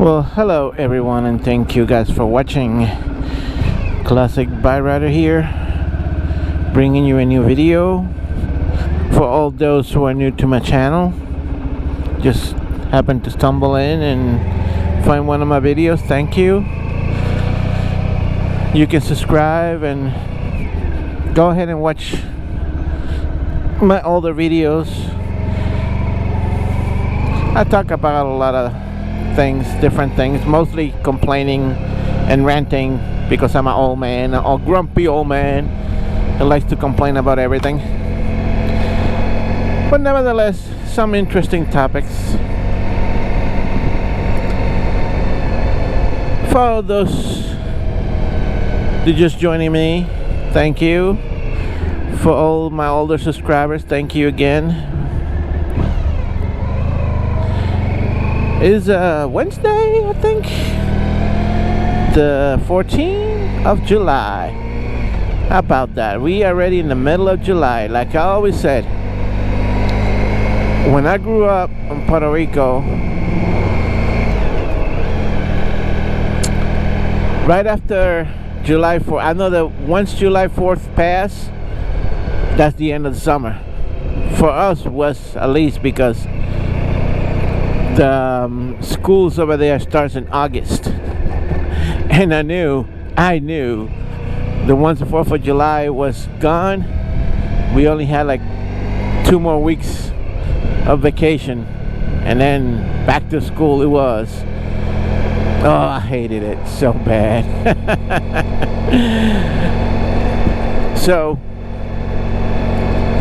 Well, hello everyone, and thank you guys for watching. Classic Bike Rider here, bringing you a new video. For all those who are new to my channel, just happened to stumble in and find one of my videos, thank you. You can subscribe and go ahead and watch my older videos. I talk about a lot of things, different things, mostly complaining and ranting because I'm an old man, a grumpy old man who likes to complain about everything. But nevertheless, some interesting topics. For those who just joining me, thank you. For all my older subscribers, thank you again. Is Wednesday, I think, the 14th of July. How about that? We are already in the middle of July. Like I always said, when I grew up in Puerto Rico, right after July 4th, I know that once July 4th passed, that's the end of the summer. For us, was at least because the schools over there starts in August, and I knew that once the 4th of July was gone, we only had like 2 more weeks of vacation, and then back to school it was. Oh, I hated it so bad. So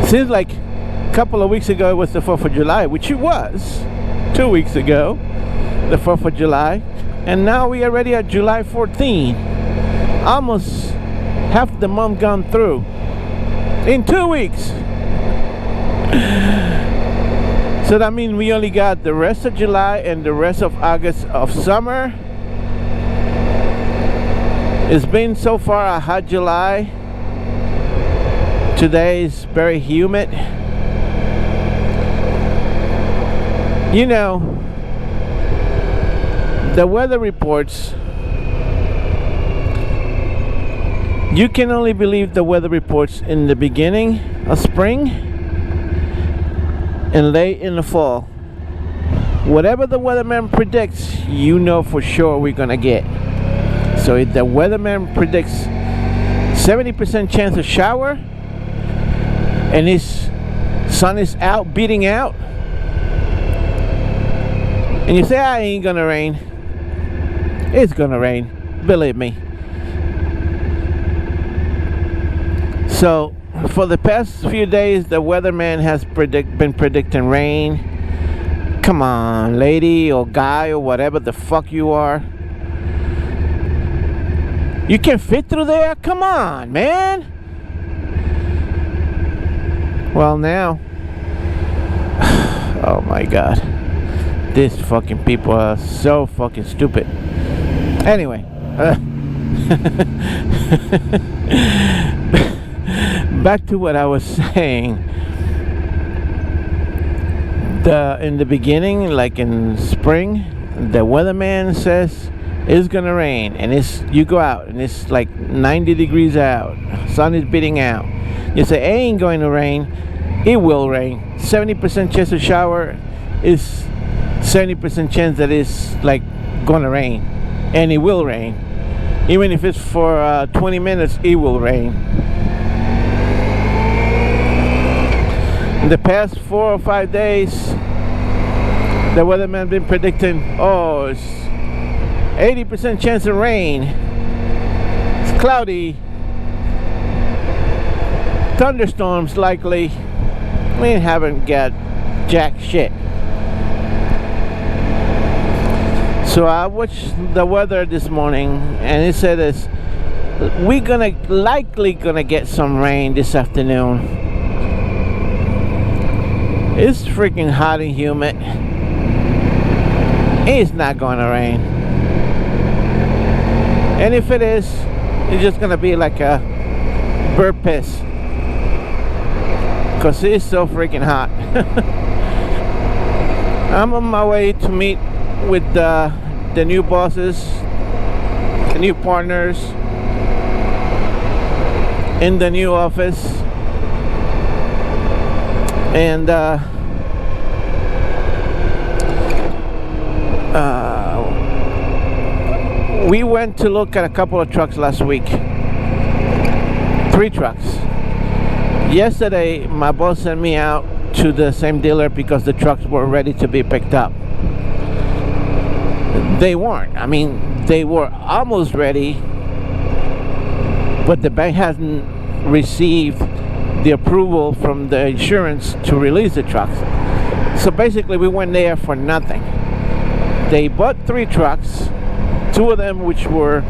seems like a couple of weeks ago it was the 4th of July, which it was 2 weeks ago, the 4th of July, and now we are already at July 14. Almost half the month gone through in 2 weeks. So that means we only got the rest of July and the rest of August of summer. It's been so far a hot July. Today is very humid. You know, the weather reports, you can only believe the weather reports in the beginning of spring and late in the fall. Whatever the weatherman predicts, you know for sure we're gonna get. So if the weatherman predicts 70% chance of shower and his sun is out, beating out, and you say, "I ain't gonna rain," it's gonna rain, believe me. So for the past few days, the weatherman has been predicting rain. Come on, lady or guy or whatever the fuck you are, you can fit through there? Come on, man. Well, now, oh my god, these fucking people are so fucking stupid. Anyway, back to what I was saying. In the beginning, like in spring, the weatherman says it's gonna rain, and you go out and it's like 90 degrees out, sun is beating out. You say it ain't going to rain. It will rain. 70% chance of shower is 70% chance that it's like gonna rain, and it will rain. Even if it's for 20 minutes, it will rain. In the past 4 or 5 days, the weatherman been predicting, oh, it's 80% chance of rain, it's cloudy, thunderstorms likely. We haven't got jack shit. So I watched the weather this morning, and it said we're likely gonna get some rain this afternoon. It's freaking hot and humid. It's not gonna rain, and if it is, it's just gonna be like a bird piss, because it's so freaking hot. I'm on my way to meet with the new bosses, the new partners in the new office, and we went to look at a couple of trucks last week. 3 trucks. Yesterday, my boss sent me out to the same dealer because the trucks were ready to be picked up. They weren't. I mean, they were almost ready, but the bank hasn't received the approval from the insurance to release the trucks. So basically, we went there for nothing. They bought 3 trucks, 2 of them which were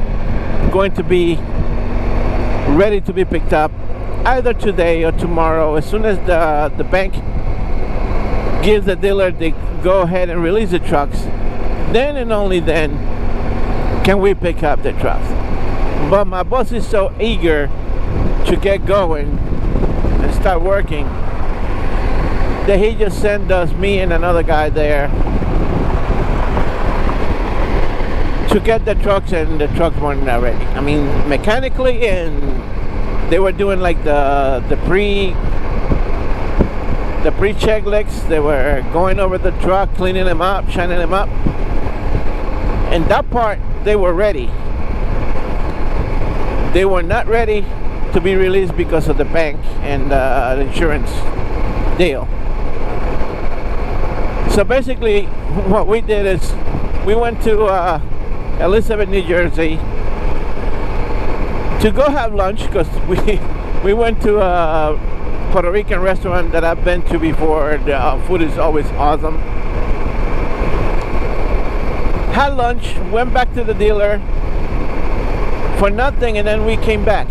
going to be ready to be picked up either today or tomorrow. As soon as the bank gives the dealer the go ahead and release the trucks, then and only then can we pick up the trucks. But my boss is so eager to get going and start working that he just sent us, me and another guy there, to get the trucks, and the trucks weren't ready. I mean, mechanically, and they were doing like the pre-check licks. They were going over the truck, cleaning them up, shining them up, and that part they were ready. They were not ready to be released because of the bank and the insurance deal. So basically, what we did is we went to Elizabeth, New Jersey, to go have lunch, because we went to a Puerto Rican restaurant that I've been to before. The food is always awesome. Had lunch, went back to the dealer for nothing, and then we came back.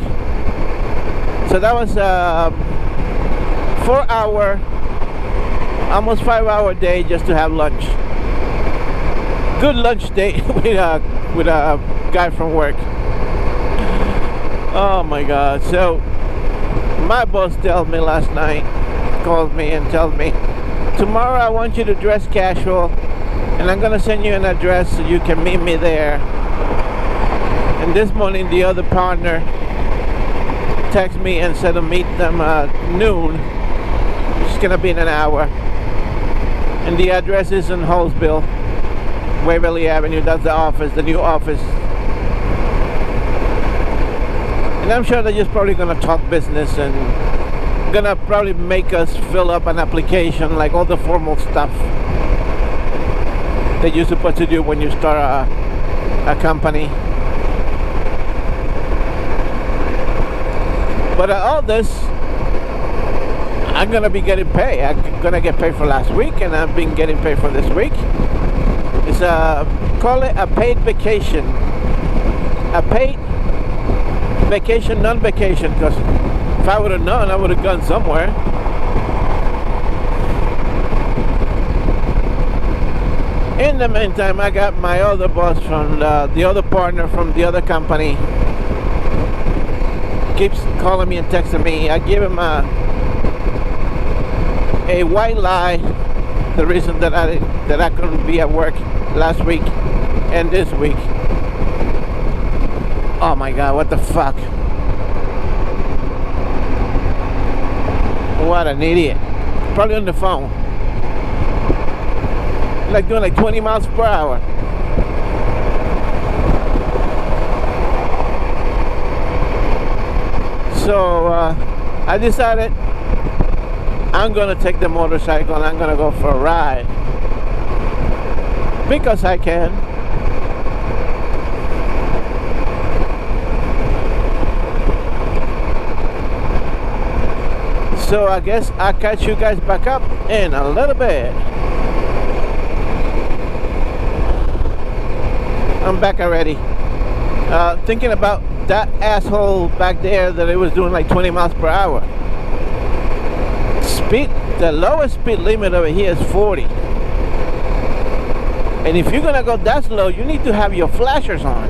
So that was a 4-hour, almost 5-hour day just to have lunch. Good lunch date with a guy from work. Oh my God. So my boss told me last night, called me and tells me, tomorrow I want you to dress casual, and I'm gonna send you an address so you can meet me there. And this morning the other partner texted me and said to meet them at noon, which is gonna be in an hour. And the address is in Hallsville, Waverly Avenue. That's the office, the new office. And I'm sure they're just probably gonna talk business and gonna probably make us fill up an application, like all the formal stuff that you're supposed to do when you start a company. But all this, I'm gonna be getting paid. I'm gonna get paid for last week, and I've been getting paid for this week. It's call it a paid vacation. A paid vacation, non-vacation, because if I would have known, I would have gone somewhere. In the meantime, I got my other boss from the other partner from the other company. Keeps calling me and texting me. I give him a white lie, the reason that I couldn't be at work last week and this week. Oh my God, what the fuck? What an idiot. Probably on the phone. Like doing like 20 miles per hour. So I decided I'm gonna take the motorcycle and I'm gonna go for a ride, because I can. So I guess I'll catch you guys back up in a little bit. I'm back already. Thinking about that asshole back there that it was doing like 20 miles per hour. Speed, the lowest speed limit over here is 40. And if you're gonna go that slow, you need to have your flashers on.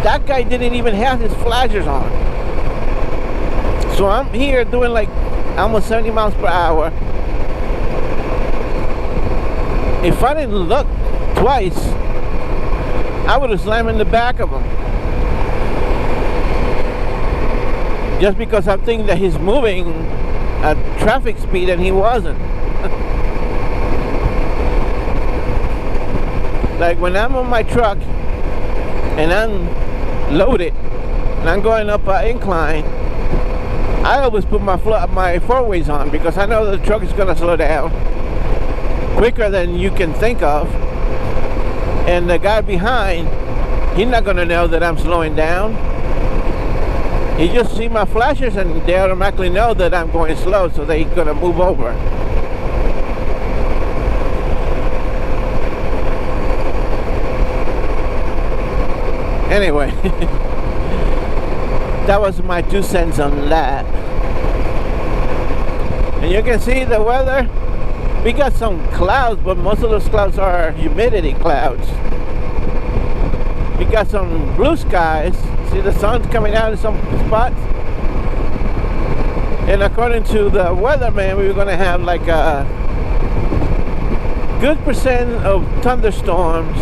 That guy didn't even have his flashers on. So I'm here doing like almost 70 miles per hour. If I didn't look twice, I would have slammed in the back of him. Just because I'm thinking that he's moving at traffic speed and he wasn't. Like when I'm on my truck and I'm loaded and I'm going up an incline, I always put my four-ways on because I know the truck is going to slow down quicker than you can think of. And the guy behind, he's not going to know that I'm slowing down. He just see my flashes and they automatically know that I'm going slow, so they're going to move over. Anyway, that was my 2 cents on that. And you can see the weather. We got some clouds, but most of those clouds are humidity clouds. We got some blue skies. See the sun's coming out in some spots. And according to the weatherman, we were going to have like a good percent of thunderstorms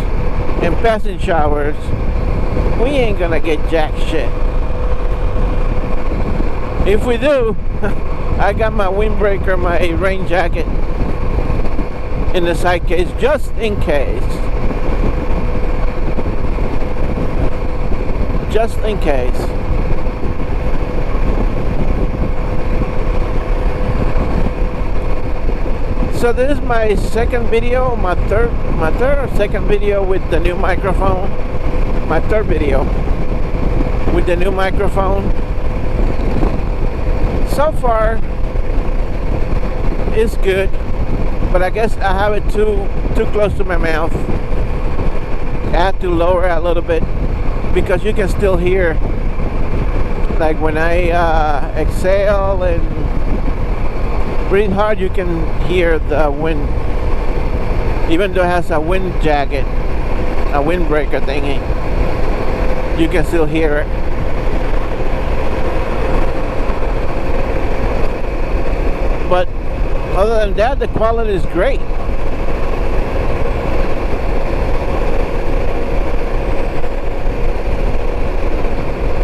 and passing showers. We ain't going to get jack shit. If we do, I got my windbreaker, my rain jacket in the side case just in case. Just in case. So this is my second video, my third or second video with the new microphone. My third video with the new microphone. So far, it's good, but I guess I have it too close to my mouth. I had to lower it a little bit because you can still hear, like when I exhale and breathe hard, you can hear the wind, even though it has a wind jacket, a windbreaker thingy, you can still hear it. But other than that, the quality is great.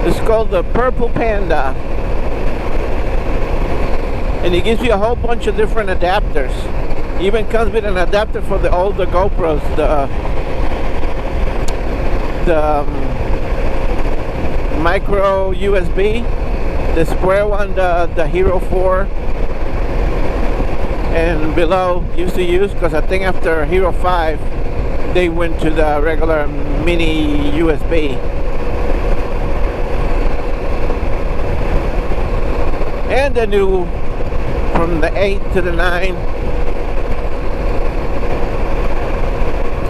It's called the Purple Panda, and it gives you a whole bunch of different adapters. It even comes with an adapter for the older GoPros, the micro USB, the square one, the Hero 4 and below used to use, because I think after Hero 5 they went to the regular mini USB. And the new, from the 8 to the 9,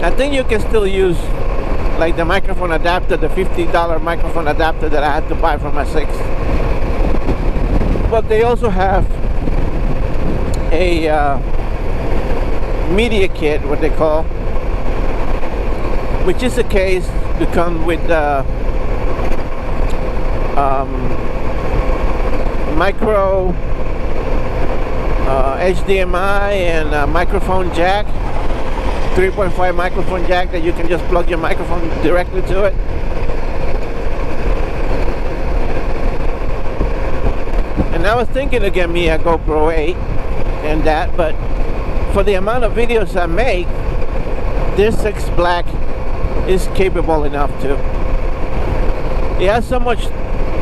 I think you can still use like the microphone adapter, the $50 microphone adapter that I had to buy for my 6. But they also have a media kit, what they call, which is a case to come with micro HDMI and microphone jack, 3.5 microphone jack that you can just plug your microphone directly to it. And I was thinking to get me a GoPro 8 and that, but for the amount of videos I make, this 6 Black is capable enough to. It has so much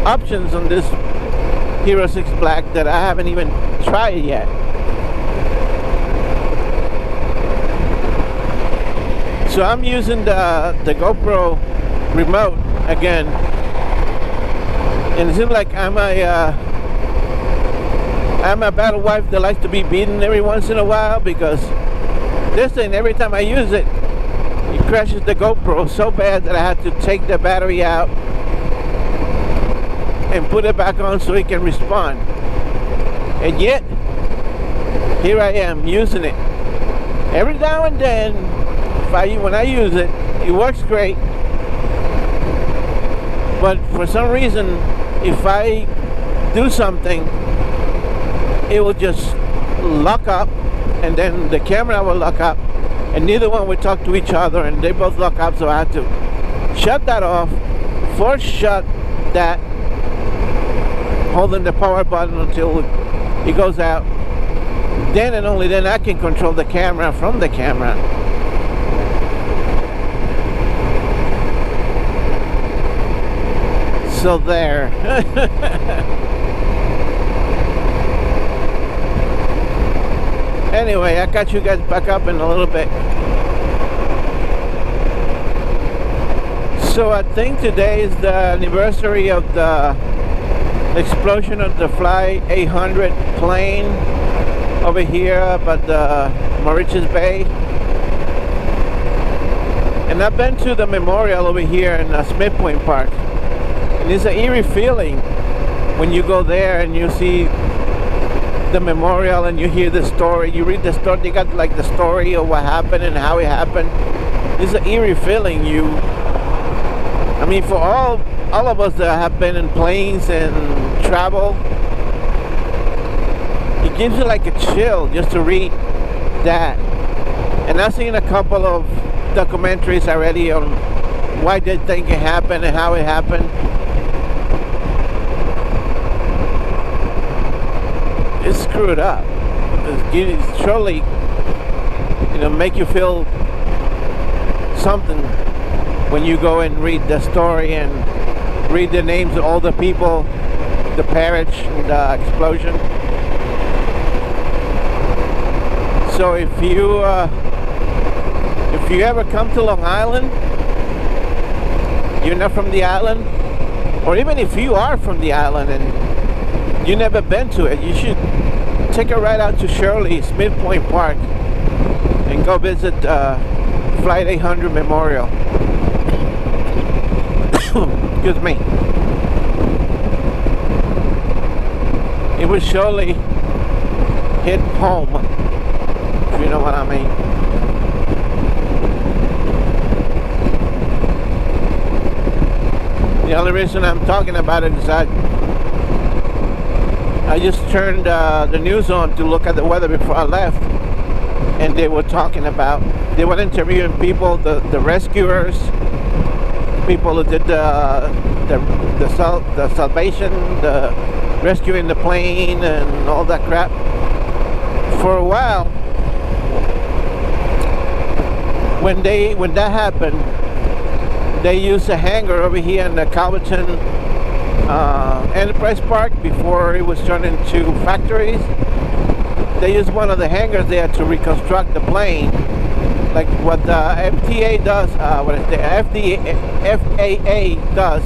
options on this Hero 6 Black that I haven't even tried yet. So I'm using the GoPro remote again, and it seems like I'm a battle wife that likes to be beaten every once in a while, because this thing, every time I use it, it crashes the GoPro so bad that I have to take the battery out and put it back on so it can respond. And yet, here I am using it. Every now and then, when I use it, it works great. But for some reason, if I do something, it will just lock up, and then the camera will lock up, and neither one will talk to each other, and they both lock up, so I have to shut that off, force shut that, holding the power button until it goes out. Then and only then I can control the camera from the camera. So there. Anyway, I got you guys back up in a little bit. So I think today is the anniversary of the explosion of the Fly 800 plane over here up at the Mauritius Bay. And I've been to the memorial over here in Smith Point Park. And it's an eerie feeling when you go there and you see the memorial and you hear the story, you read the story, they got like the story of what happened and how it happened. It's an eerie feeling. I mean, for all of us that have been in planes and travel, it gives you like a chill just to read that. And I've seen a couple of documentaries already on why they think it happened and how it happened. It's screwed up. It's surely, make you feel something when you go and read the story and read the names of all the people, the perished in the explosion. So if you ever come to Long Island, you're not from the island, or even if you are from the island and you never been to it, you should take a ride out to Shirley, Smith Point Park, and go visit Flight 800 Memorial. Excuse me. It would surely hit home, if you know what I mean. The only reason I'm talking about it is I just turned the news on to look at the weather before I left, and they were interviewing people, the rescuers, people who did the salvation, the rescuing the plane and all that crap. For a while, when that happened, they used a hangar over here in the Calverton Enterprise Park before it was turned into factories. They used one of the hangars there to reconstruct the plane, like what the FAA does, FAA does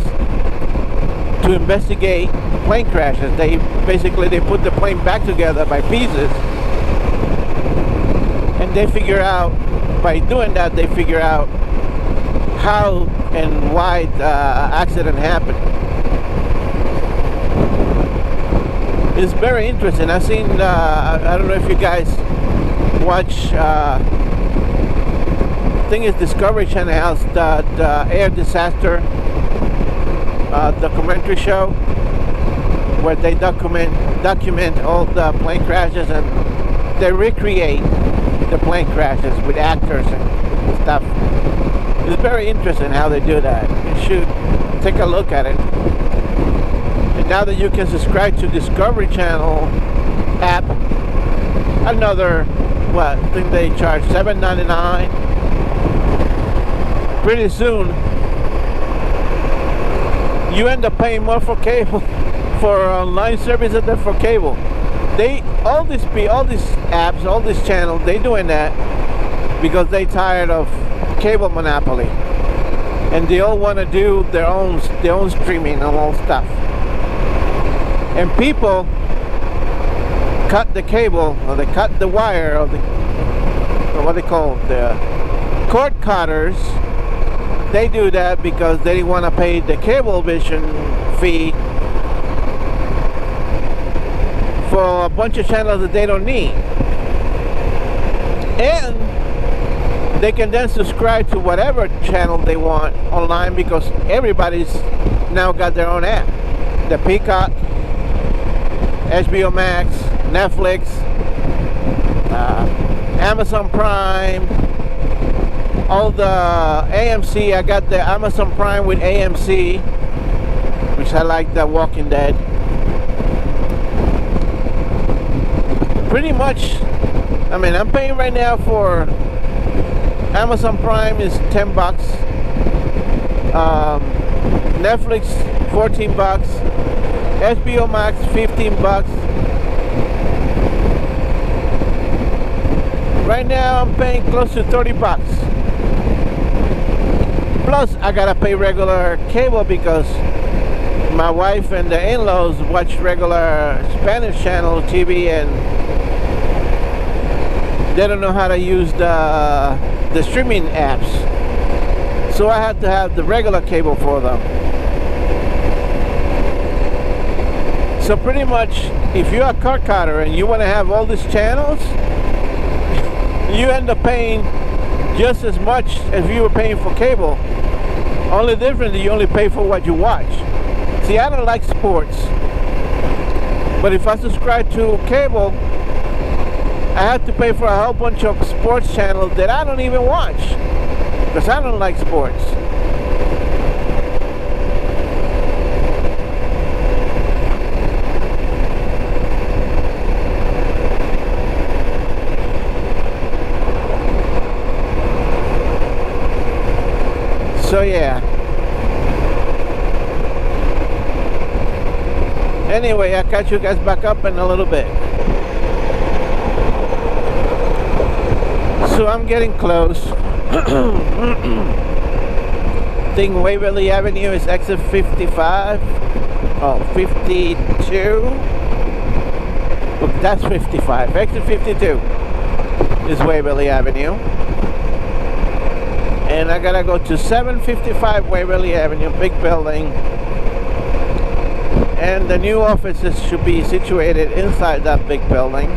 to investigate plane crashes. They put the plane back together by pieces, and they figure out, by doing that, they figure out how and why the accident happened. It's very interesting. I've seen, I don't know if you guys watch, I think it's Discovery Channel has the air disaster documentary show, where they document all the plane crashes, and they recreate the plane crashes with actors and stuff. It's very interesting how they do that. You should take a look at it. And now that you can subscribe to Discovery Channel app, another, I think they charge $7.99. Pretty soon, you end up paying more for cable, for online services than for cable. All these apps, all these channels, they doing that because they tired of cable monopoly, and they all want to do their own streaming and all stuff. And people cut the cable, or they cut the wire, or what they call the cord cutters. They do that because they want to pay the Cablevision fee for a bunch of channels that they don't need, and they can then subscribe to whatever channel they want online, because everybody's now got their own app. The Peacock, HBO Max, Netflix, Amazon Prime, all the AMC. I got the Amazon Prime with AMC, which I like, the Walking Dead. Pretty much, I mean, I'm paying right now for Amazon Prime is $10. Netflix $14. HBO Max $15. Right now I'm paying close to $30. Plus I gotta pay regular cable because my wife and the in-laws watch regular Spanish channel TV and they don't know how to use the streaming apps. So I had to have the regular cable for them. So pretty much, if you're a cord cutter and you want to have all these channels, you end up paying just as much as you were paying for cable. Only difference is you only pay for what you watch. See, I don't like sports, but if I subscribe to cable, I have to pay for a whole bunch of sports channels that I don't even watch because I don't like sports. So yeah. Anyway, I'll catch you guys back up in a little bit. So I'm getting close. I think Waverly Avenue is exit 55. Oh, 52. Look, that's 55. Exit 52 is Waverly Avenue. And I gotta go to 755 Waverly Avenue, big building. And the new offices should be situated inside that big building.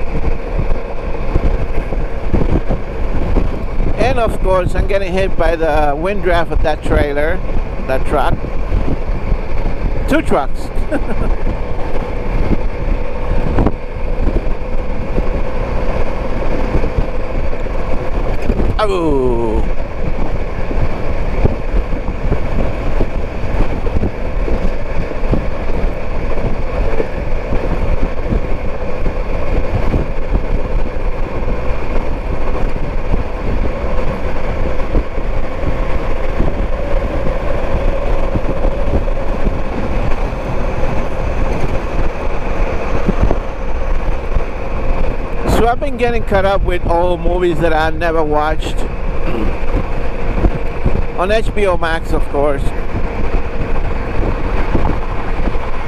And of course, I'm getting hit by the wind draft of that trailer, that truck. 2 trucks. Oh. So I've been getting caught up with old movies that I never watched. On HBO Max, of course.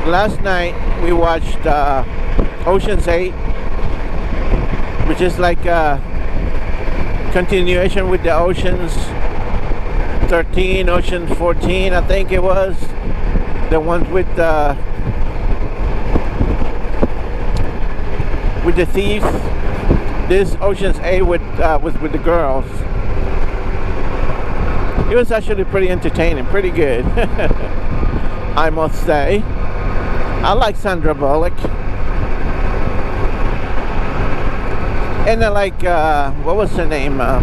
Last night we watched Ocean's 8, which is like a continuation with the Ocean's 13, Ocean's 14, I think it was. The ones with the thieves. This Ocean's 8 was with the girls. It was actually pretty entertaining, pretty good. I must say. I like Sandra Bullock. And I like, what was her name? I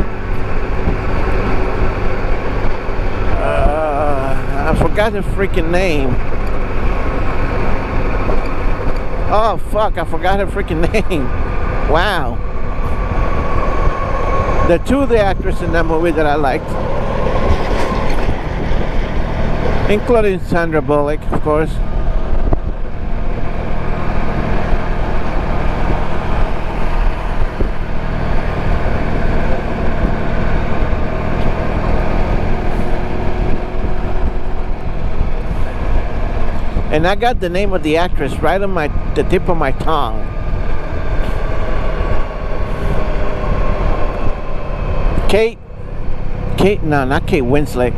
forgot her freaking name. Oh fuck, I forgot her freaking name. Wow. The 2 of the actresses in that movie that I liked, including Sandra Bullock, of course. And I got the name of the actress right on the tip of my tongue. No, not Kate Winslet.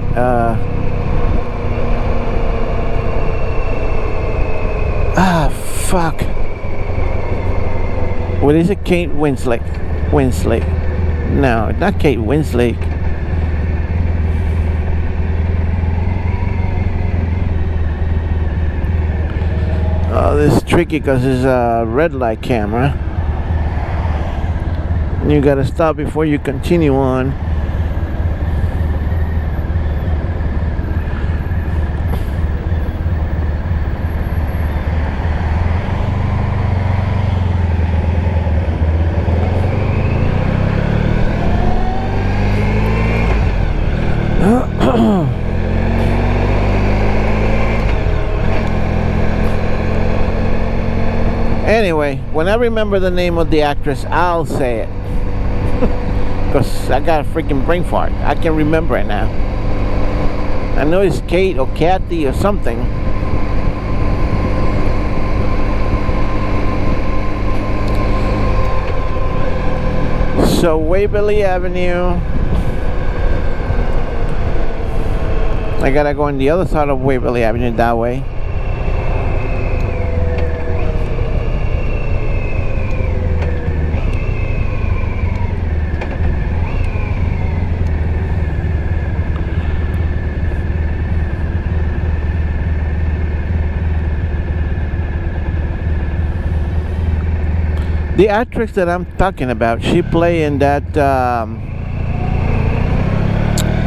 Fuck. What is it? Kate Winslet. No, not Kate Winslet. Oh, this is tricky because it's a red light camera. And you gotta stop before you continue on. Anyway, when I remember the name of the actress, I'll say it. Because I got a freaking brain fart. I can remember it now. I know it's Kate or Kathy or something. So Waverly Avenue. I gotta go on the other side of Waverly Avenue that way. The actress that I'm talking about, she played in that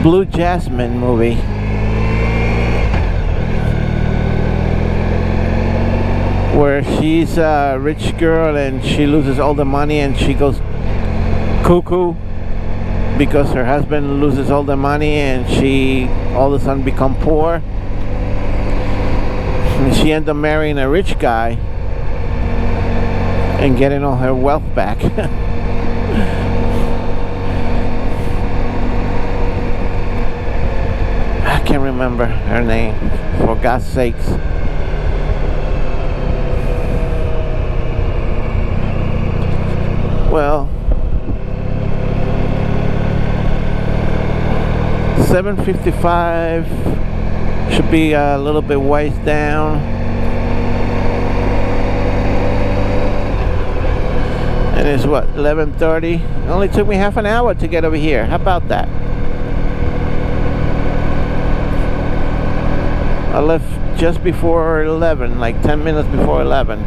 Blue Jasmine movie. Where she's a rich girl and she loses all the money and she goes cuckoo because her husband loses all the money and she all of a sudden become poor. And she ends up marrying a rich guy and getting all her wealth back. I can't remember her name, for God's sakes. Well, 755 should be a little bit ways down. And it's what, 11:30? It only took me half an hour to get over here. How about that? I left just before 11, like 10 minutes before 11.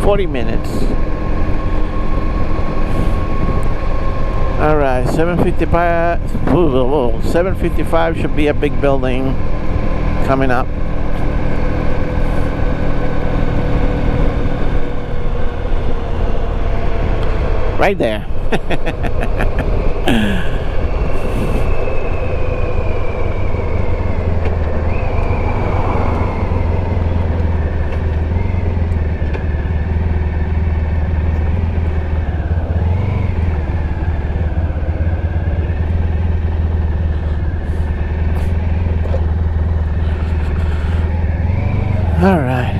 40 minutes. Alright, 755 should be a big building coming up. Right there. All right.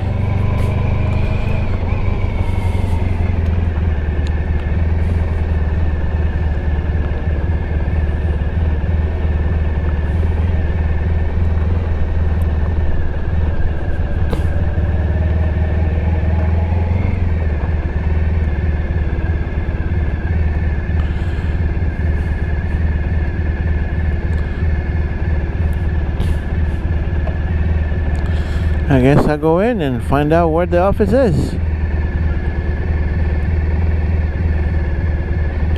I guess I'll go in and find out where the office is.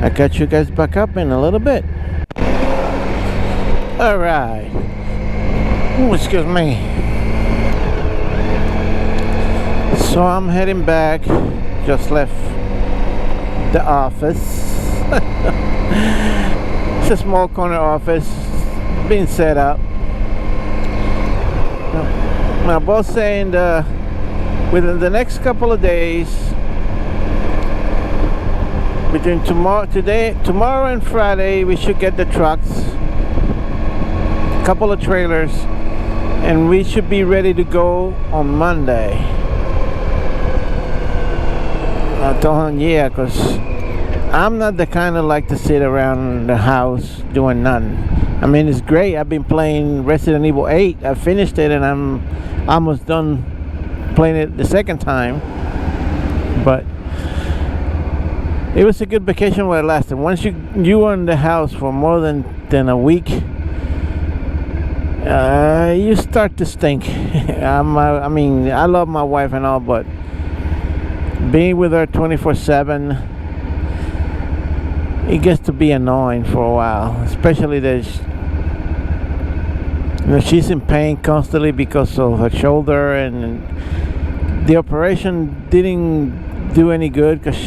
I'll catch you guys back up in a little bit. Alright. Excuse me. So I'm heading back. Just left the office. It's a small corner office being set up. My boss saying within the next couple of days, between tomorrow and Friday, we should get the trucks, a couple of trailers, and we should be ready to go on Monday. I told him, yeah, because I'm not the kind of like to sit around the house doing nothing. I mean, it's great. I've been playing Resident Evil 8. I finished it and I'm almost done playing it the second time. But it was a good vacation while it lasted. Once you are in the house for more than a week, you start to stink. I mean, I love my wife and all, but being with her 24/7, it gets to be annoying for a while, especially that she's in pain constantly because of her shoulder, and the operation didn't do any good because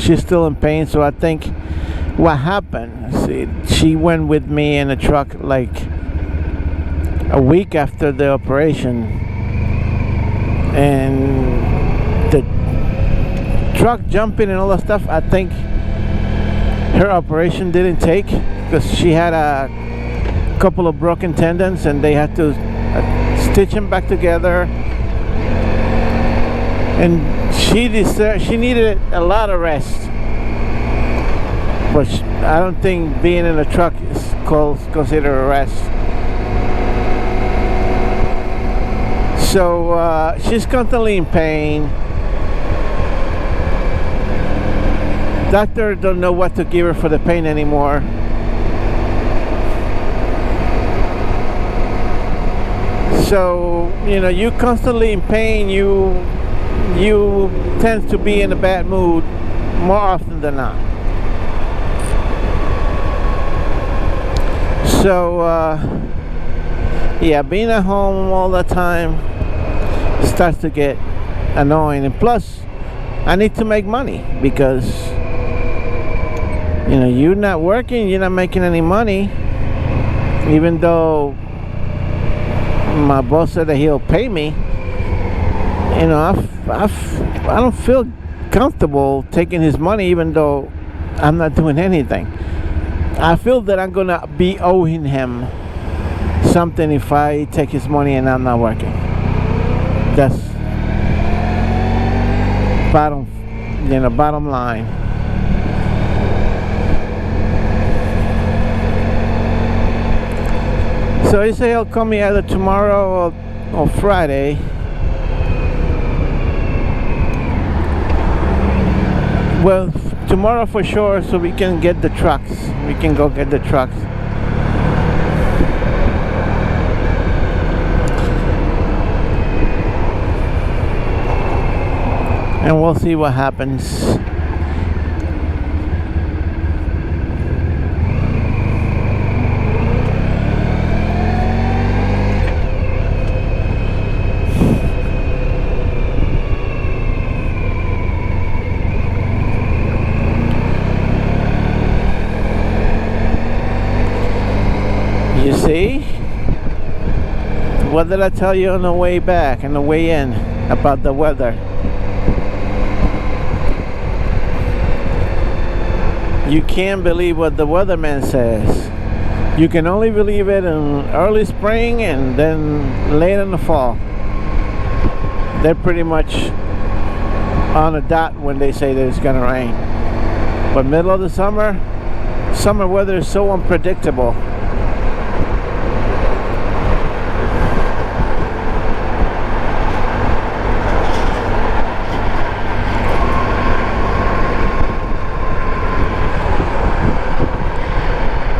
she's still in pain. So I think what happened, she went with me in a truck like a week after the operation, and truck jumping and all that stuff, I think her operation didn't take, because she had a couple of broken tendons and they had to stitch them back together. And she needed a lot of rest. But I don't think being in a truck is considered a rest. So she's constantly in pain. Doctor don't know what to give her for the pain anymore. So, you know, you constantly in pain, you tend to be in a bad mood more often than not. So, yeah, being at home all the time starts to get annoying. And plus, I need to make money because, you know, you're not working, you're not making any money. Even though my boss said that he'll pay me, you know, I don't feel comfortable taking his money even though I'm not doing anything. I feel that I'm gonna be owing him something if I take his money and I'm not working. That's bottom line. So he said he'll call me either tomorrow or Friday. Well, tomorrow for sure, so we can get the trucks. We can go get the trucks. And we'll see what happens. You see? What did I tell you on the way back and the way in about the weather? You can't believe what the weatherman says. You can only believe it in early spring and then late in the fall. They're pretty much on a dot when they say that it's gonna rain. But middle of the summer weather is so unpredictable.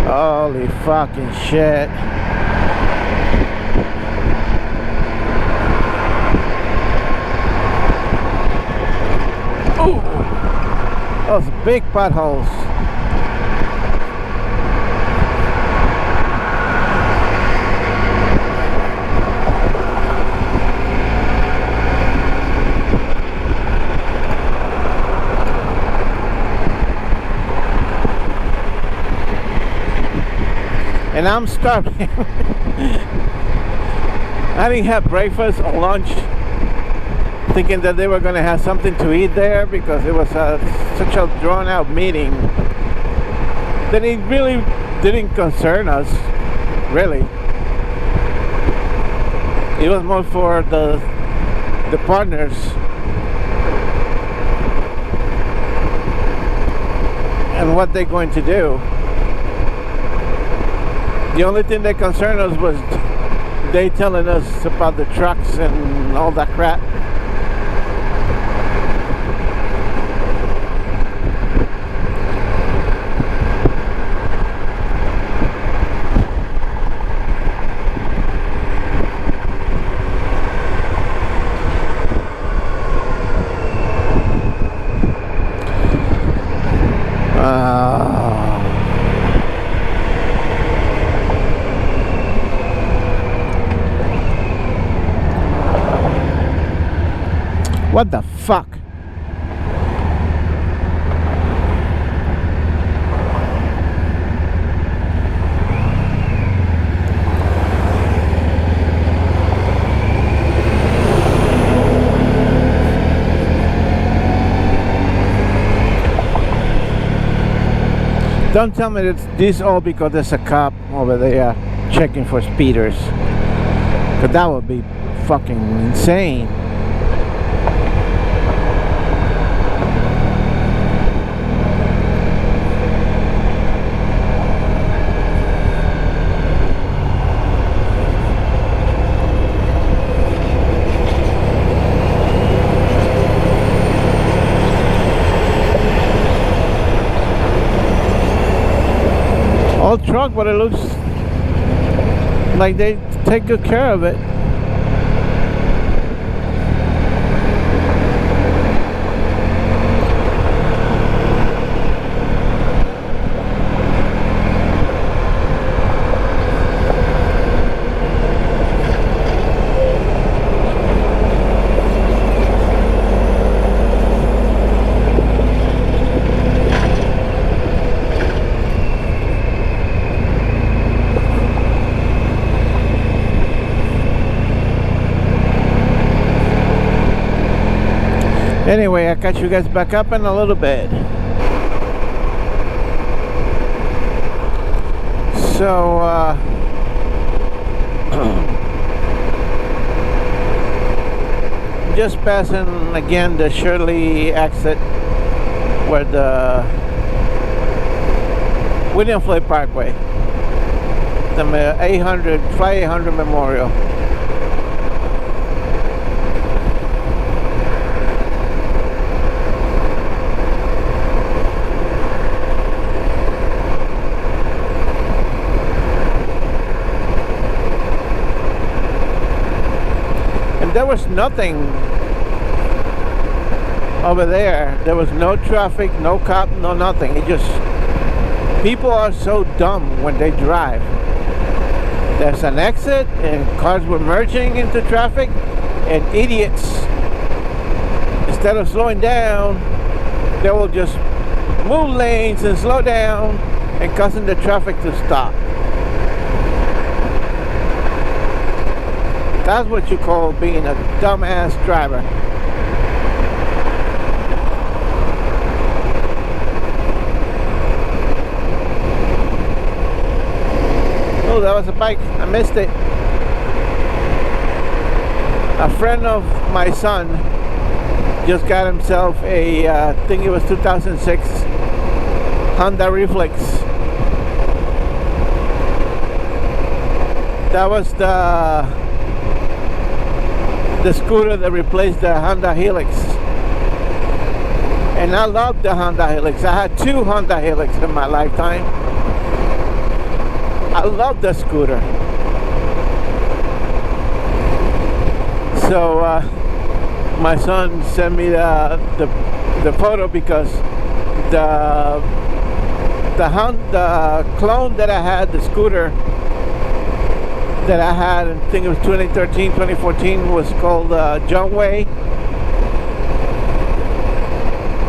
Holy fucking shit. Ooh, those big potholes. And I'm starving. I didn't have breakfast or lunch, thinking that they were going to have something to eat there because it was such a drawn-out meeting. Then it really didn't concern us, really. It was more for the partners. And what they're going to do. The only thing that concerned us was they telling us about the trucks and all that crap. What the fuck? Don't tell me that this all because there's a cop over there checking for speeders. Cause that would be fucking insane. Old truck, but it looks like they take good care of it. Anyway, I'll catch you guys back up in a little bit. So, just passing again the Shirley exit where the William Floyd Parkway, the Fly 800 Memorial. There was nothing over there. There was no traffic, no cop, no nothing. It just, people are so dumb when they drive. There's an exit and cars were merging into traffic, and idiots, instead of slowing down, they will just move lanes and slow down and causing the traffic to stop. That's what you call being a dumbass driver. Oh, that was a bike. I missed it. A friend of my son just got himself a, I think it was 2006 Honda Reflex. That was the scooter that replaced the Honda Helix, and I love the Honda Helix. I had 2 Honda Helix in my lifetime. I love the scooter. So my son sent me the photo because the Honda clone that I had, the scooter that I had, I think it was 2013, 2014, was called John Way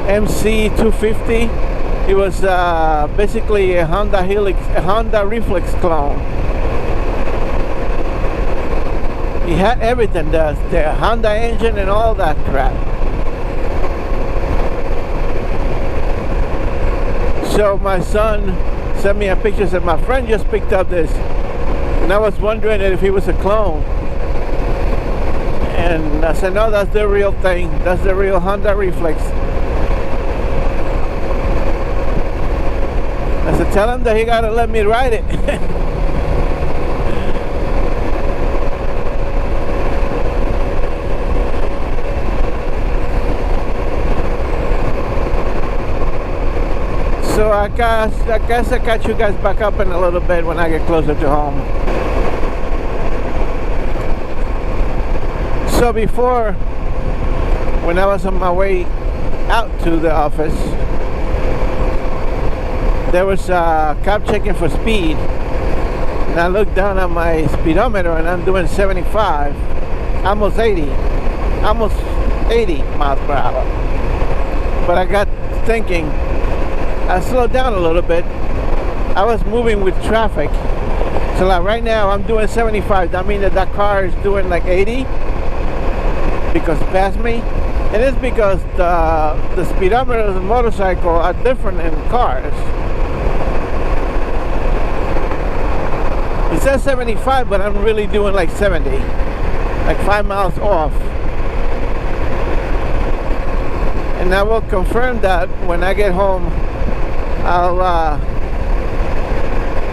MC250. It was basically a Honda Helix, a Honda Reflex clone. He had everything, the Honda engine and all that crap. So my son sent me a picture, said my friend just picked up this. And I was wondering if he was a clone. And I said, no, that's the real thing. That's the real Honda Reflex. I said, tell him that he gotta let me ride it. So I guess I catch you guys back up in a little bit when I get closer to home. So before, when I was on my way out to the office, there was a cop checking for speed, and I looked down at my speedometer and I'm doing 75, almost 80 miles per hour. But I got thinking, I slowed down a little bit. I was moving with traffic. So like right now I'm doing 75. That means that car is doing like 80 because it passed me. And it's because the speedometer of the motorcycle are different in cars. It says 75, but I'm really doing like 70, like 5 miles off. And I will confirm that when I get home. I'll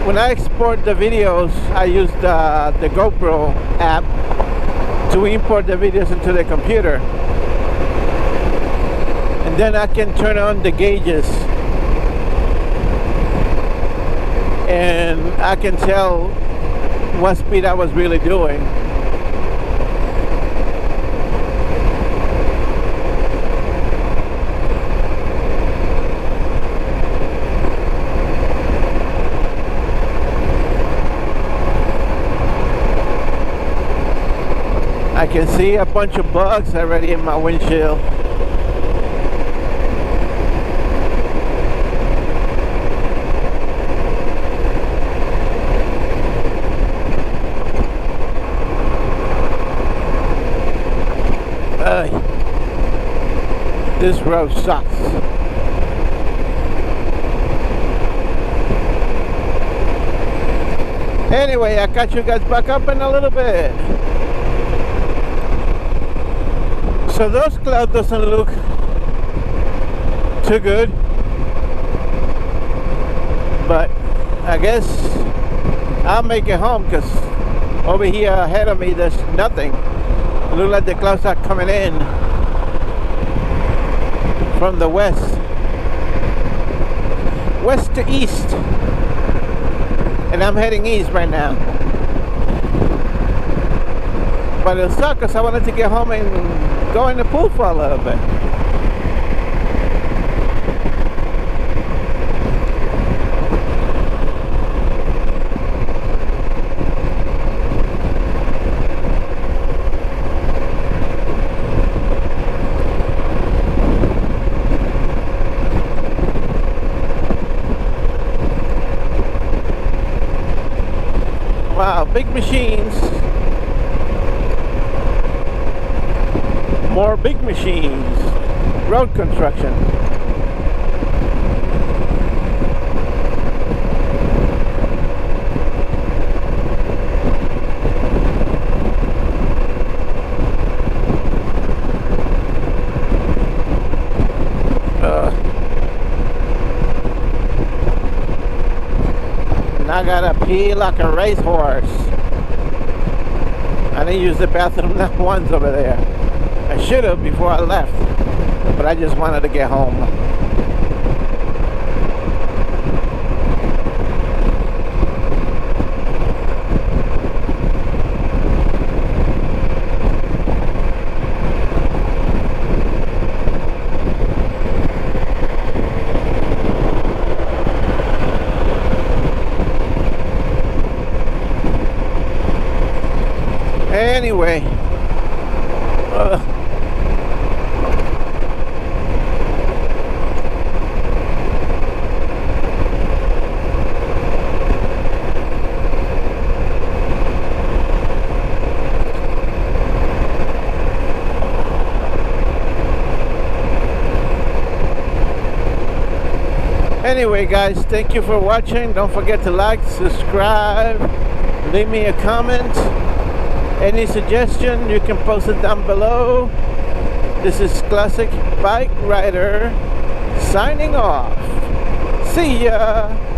when I export the videos, I use the GoPro app to import the videos into the computer, and then I can turn on the gauges and I can tell what speed I was really doing. I can see a bunch of bugs already in my windshield. This road sucks. Anyway, I got you guys back up in a little bit. So those clouds doesn't look too good, but I guess I'll make it home, because over here ahead of me there's nothing. It looks like the clouds are coming in from the west to east, and I'm heading east right now. But it'll suck because I wanted to get home and go in the pool for a little bit. Wow, big machines. More big machines. Road construction. And I gotta pee like a racehorse. I didn't use the bathroom that once over there. I should have before I left, but I just wanted to get home. Anyway, anyway guys, thank you for watching. Don't forget to like, subscribe, leave me a comment. Any suggestion, you can post it down below. This is Classic Bike Rider signing off. See ya!